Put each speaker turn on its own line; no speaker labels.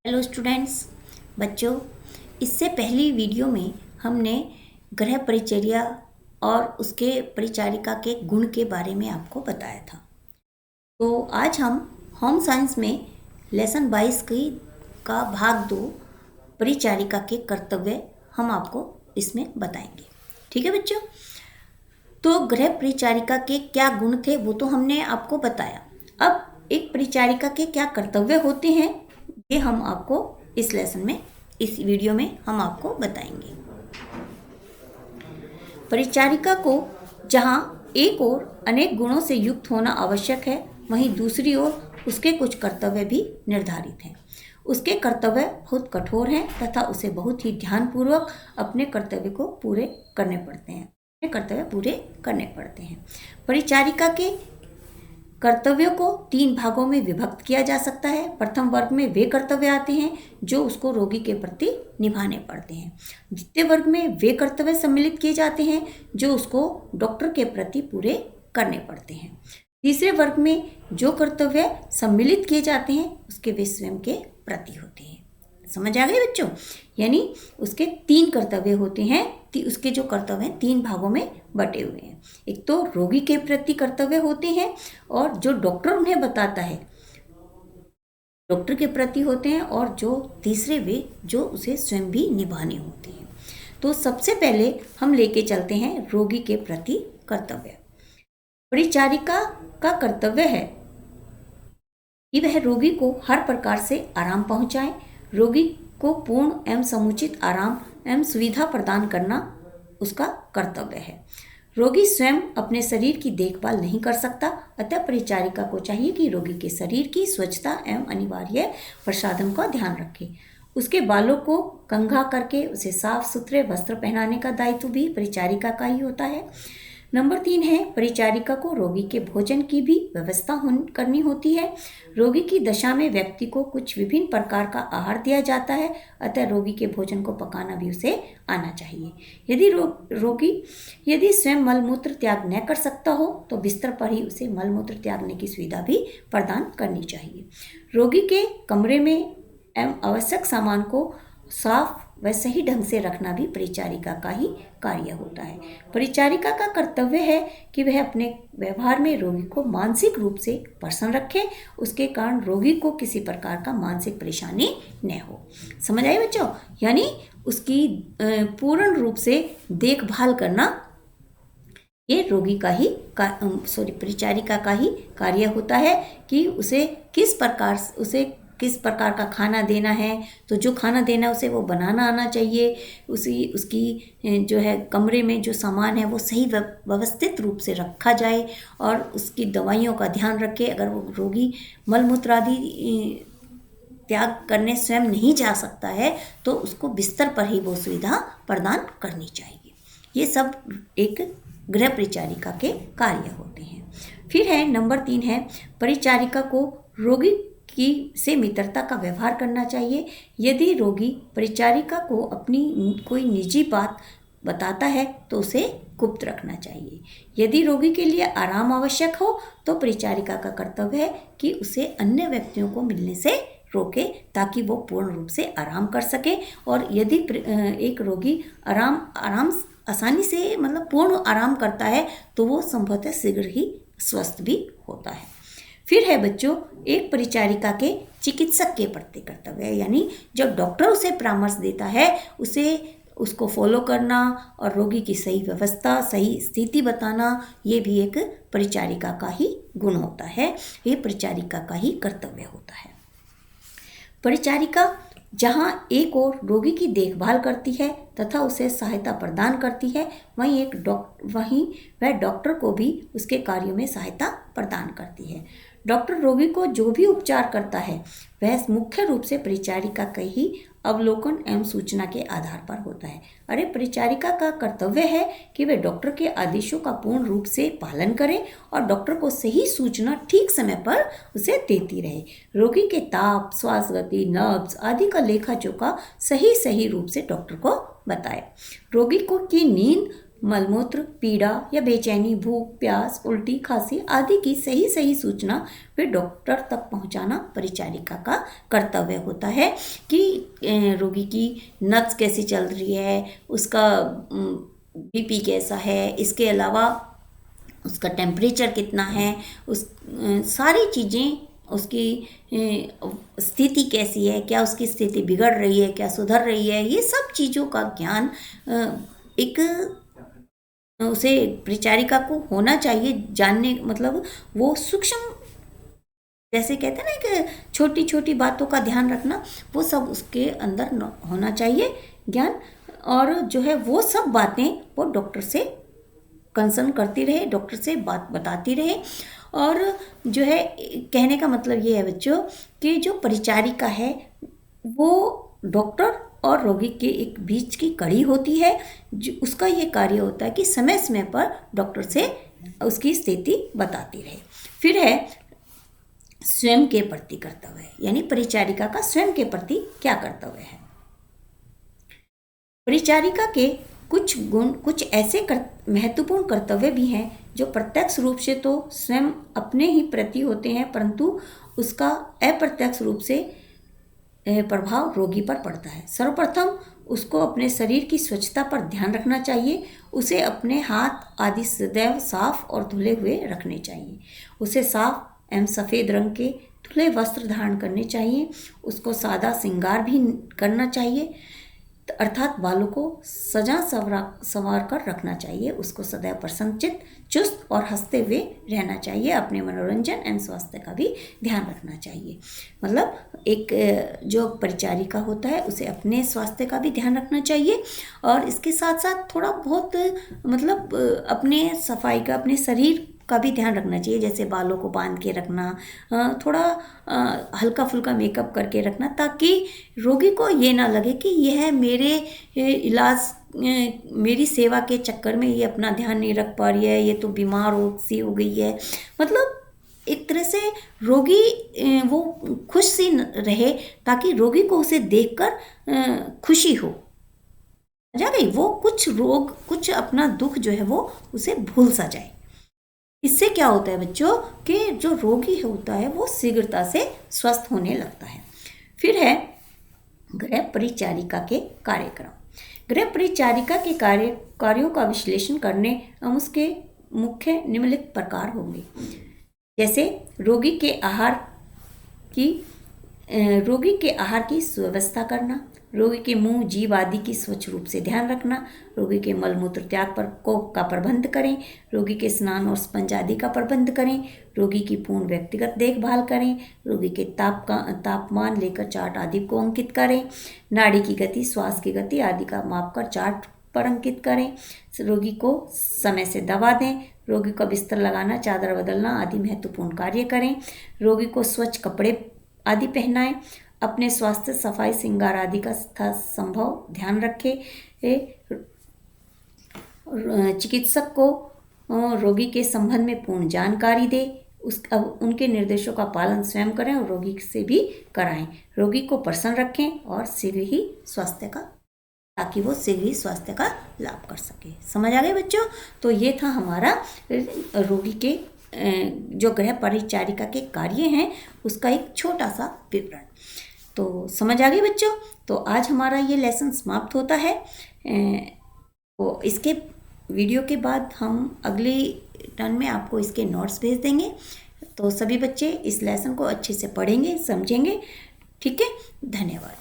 Hello students, बच्चों। इससे पहली वीडियो में हमने गृह परिचर्या और उसके परिचारिका के गुण के बारे में आपको बताया था। तो आज हम होम साइंस में लेसन 22 का भाग 2 परिचारिका के कर्तव्य हम आपको इसमें बताएंगे। ठीक है बच्चों। तो गृह परिचारिका के क्या गुण थे वो तो हमने आपको बताया। अब एक परिचारिका के क्या कर्तव्य होते हैं ये हम आपको इस लेसन में, इस वीडियो में हम आपको बताएंगे। परिचारिका को जहां एक ओर अनेक गुणों से युक्त होना आवश्यक है, वहीं दूसरी ओर उसके कुछ कर्तव्य भी निर्धारित हैं। उसके कर्तव्य बहुत कठोर हैं तथा उसे बहुत ही ध्यानपूर्वक अपने कर्तव्य को पूरे करने पड़ते हैं। परिचारिका के कर्तव्यों को 3 भागों में विभक्त किया जा सकता है। प्रथम वर्ग में वे कर्तव्य आते हैं जो उसको रोगी के प्रति निभाने पड़ते हैं। द्वितीय वर्ग में वे कर्तव्य सम्मिलित किए जाते हैं जो उसको डॉक्टर के प्रति पूरे करने पड़ते हैं। तीसरे वर्ग में जो कर्तव्य सम्मिलित किए जाते हैं उसके वे स्वयं के प्रति होते हैं। समझ आ गए बच्चों? यानी उसके 3 कर्तव्य होते हैं। उसके जो कर्तव्य हैं 3 भागों में बटे हुए हैं। एक तो रोगी के प्रति कर्तव्य होते हैं और जो डॉक्टर उन्हें बताता है डॉक्टर के प्रति होते हैं, और जो तीसरे वे जो उसे स्वयं भी निभाने होते हैं। तो सबसे पहले हम लेके चलते हैं रोगी के प्रति कर्तव्य। परिचारिका का कर्तव्य है कि वह रोगी को हर प्रकार से आराम पहुंचाए। रोगी को पूर्ण एवं समुचित आराम एवं सुविधा प्रदान करना उसका कर्तव्य है। रोगी स्वयं अपने शरीर की देखभाल नहीं कर सकता, अतः परिचारिका को चाहिए कि रोगी के शरीर की स्वच्छता एवं अनिवार्य प्रसाधन का ध्यान रखे। उसके बालों को कंघा करके उसे साफ सुथरे वस्त्र पहनाने का दायित्व भी परिचारिका का ही होता है। नंबर 3 है, परिचारिका को रोगी के भोजन की भी व्यवस्था करनी होती है। रोगी की दशा में व्यक्ति को कुछ विभिन्न प्रकार का आहार दिया जाता है, अतः रोगी के भोजन को पकाना भी उसे आना चाहिए। यदि रोगी यदि स्वयं मलमूत्र त्याग न कर सकता हो तो बिस्तर पर ही उसे मलमूत्र त्यागने की सुविधा भी प्रदान करनी चाहिए। रोगी के कमरे में एवं आवश्यक सामान को साफ व सही ढंग से रखना भी परिचारिका का ही कार्य होता है। परिचारिका का कर्तव्य है कि वह अपने व्यवहार में रोगी को मानसिक रूप से प्रसन्न रखे, उसके कारण रोगी को किसी प्रकार का मानसिक परेशानी न हो। समझ आए बच्चों? यानी उसकी पूर्ण रूप से देखभाल करना ये रोगी का ही परिचारिका का ही कार्य होता है कि उसे किस प्रकार का खाना देना है। तो जो खाना देना है उसे वो बनाना आना चाहिए। उसकी जो है कमरे में जो सामान है वो सही व्यवस्थित रूप से रखा जाए और उसकी दवाइयों का ध्यान रखे। अगर वो रोगी मलमूत्र आदि त्याग करने स्वयं नहीं जा सकता है तो उसको बिस्तर पर ही वो सुविधा प्रदान करनी चाहिए। ये सब एक गृह परिचारिका के कार्य होते हैं। फिर है नंबर 3 है, परिचारिका को रोगी से मित्रता का व्यवहार करना चाहिए। यदि रोगी परिचारिका को अपनी कोई निजी बात बताता है तो उसे गुप्त रखना चाहिए। यदि रोगी के लिए आराम आवश्यक हो तो परिचारिका का कर्तव्य है कि उसे अन्य व्यक्तियों को मिलने से रोके ताकि वो पूर्ण रूप से आराम कर सके। और यदि एक रोगी आराम आसानी से पूर्ण आराम करता है तो वो संभवतः शीघ्र ही स्वस्थ भी होता है। फिर है बच्चों एक परिचारिका के चिकित्सक के प्रति कर्तव्य, यानी जब डॉक्टर उसे परामर्श देता है उसको फॉलो करना और रोगी की सही व्यवस्था सही स्थिति बताना, ये भी एक परिचारिका का ही गुण होता है। ये परिचारिका का ही कर्तव्य होता है। परिचारिका जहाँ एक ओर रोगी की देखभाल करती है तथा उसे सहायता प्रदान करती है, वहीं वह डॉक्टर को भी उसके कार्यों में सहायता प्रदान करती है। डॉक्टर रोगी को जो भी उपचार करता है वह मुख्य रूप से परिचारिका का ही अवलोकन एवं सूचना के आधार पर होता है। अरे परिचारिका का कर्तव्य है कि वे डॉक्टर के आदेशों का पूर्ण रूप से पालन करें और डॉक्टर को सही सूचना ठीक समय पर उसे देती रहे। रोगी के ताप, श्वास गति, नब्ज आदि का लेखा जोखा सही रूप से डॉक्टर को बताए। रोगी की नींद मलमूत्र, पीड़ा या बेचैनी, भूख, प्यास, उल्टी, खांसी आदि की सही सही सूचना फिर डॉक्टर तक पहुंचाना परिचारिका का कर्तव्य होता है कि रोगी की नब्ज कैसी चल रही है, उसका बीपी कैसा है, इसके अलावा उसका टेम्परेचर कितना है, उस सारी चीज़ें, उसकी स्थिति कैसी है, क्या उसकी स्थिति बिगड़ रही है, क्या सुधर रही है, ये सब चीज़ों का ज्ञान एक उसे परिचारिका को होना चाहिए जानने, मतलब वो सूक्ष्म, जैसे कहते हैं ना कि छोटी छोटी बातों का ध्यान रखना, वो सब उसके अंदर होना चाहिए ज्ञान। और जो है वो सब बातें वो डॉक्टर से कंसर्न करती रहे, डॉक्टर से बात बताती रहे। और जो है कहने का मतलब ये है बच्चों कि जो परिचारिका है वो डॉक्टर और रोगी के एक बीच की कड़ी होती है, जो उसका ये कार्य होता है कि समय समय पर डॉक्टर से उसकी स्थिति बताती रहे। फिर है स्वयं के प्रति कर्तव्य, यानी परिचारिका का स्वयं के प्रति क्या कर्तव्य है। परिचारिका के कुछ गुण, कुछ ऐसे महत्वपूर्ण कर्तव्य भी हैं जो प्रत्यक्ष रूप से तो स्वयं अपने ही प्रति होते हैं, परंतु उसका अप्रत्यक्ष रूप से प्रभाव रोगी पर पड़ता है। सर्वप्रथम उसको अपने शरीर की स्वच्छता पर ध्यान रखना चाहिए। उसे अपने हाथ आदि सदैव साफ और धुले हुए रखने चाहिए। उसे साफ एवं सफ़ेद रंग के धुले वस्त्र धारण करने चाहिए। उसको सादा श्रृंगार भी करना चाहिए, अर्थात बालों को सजा संवार कर रखना चाहिए। उसको सदैव प्रसन्नचित, चुस्त और हंसते हुए रहना चाहिए। अपने मनोरंजन एवं स्वास्थ्य का भी ध्यान रखना चाहिए। मतलब एक जो परिचारिका होता है उसे अपने स्वास्थ्य का भी ध्यान रखना चाहिए, और इसके साथ साथ थोड़ा बहुत मतलब अपने सफाई का, अपने शरीर का भी ध्यान रखना चाहिए। जैसे बालों को बांध के रखना, थोड़ा हल्का फुल्का मेकअप करके रखना, ताकि रोगी को ये ना लगे कि यह मेरे इलाज, मेरी सेवा के चक्कर में ये अपना ध्यान नहीं रख पा रही है, ये तो बीमार सी हो गई है। मतलब एक तरह से रोगी वो खुश सी रहे, ताकि रोगी को उसे देखकर खुशी हो जा गई, वो कुछ अपना दुख जो है वो उसे भूल सा जाए। इससे क्या होता है बच्चों कि जो रोगी होता है वो शीघ्रता से स्वस्थ होने लगता है। फिर है गृह परिचारिका के कार्यक्रम। गृह परिचारिका के कार्यों का विश्लेषण करने हम उसके मुख्य निम्नलिखित प्रकार होंगे। जैसे रोगी के आहार की सुव्यवस्था करना, रोगी के मुंह, जीभ आदि की स्वच्छ रूप से ध्यान रखना, रोगी के मलमूत्र त्याग का प्रबंध करें, रोगी के स्नान और स्पंज आदि का प्रबंध करें, रोगी की पूर्ण व्यक्तिगत देखभाल करें, रोगी के तापमान लेकर चार्ट आदि को अंकित करें, नाड़ी की गति, श्वास की गति आदि का माप कर चार्ट पर अंकित करें, रोगी को समय से दवा दें, रोगी को बिस्तर लगाना, चादर बदलना आदि महत्वपूर्ण कार्य करें, रोगी को स्वच्छ कपड़े आदि पहनाएं, अपने स्वास्थ्य, सफाई, श्रृंगार आदि का संभव ध्यान रखें, चिकित्सक को रोगी के संबंध में पूर्ण जानकारी दे, उनके निर्देशों का पालन स्वयं करें और रोगी से भी कराएं, रोगी को प्रसन्न रखें और ताकि वो शीघ्र ही स्वास्थ्य का लाभ कर सके। समझ आ गए बच्चों? तो ये था हमारा रोगी के जो गृह परिचारिका के कार्य हैं उसका एक छोटा सा विवरण। तो समझ आ गई बच्चों? तो आज हमारा ये लेसन समाप्त होता है। तो इसके वीडियो के बाद हम अगली टर्न में आपको इसके नोट्स भेज देंगे। तो सभी बच्चे इस लेसन को अच्छे से पढ़ेंगे, समझेंगे। ठीक है, धन्यवाद।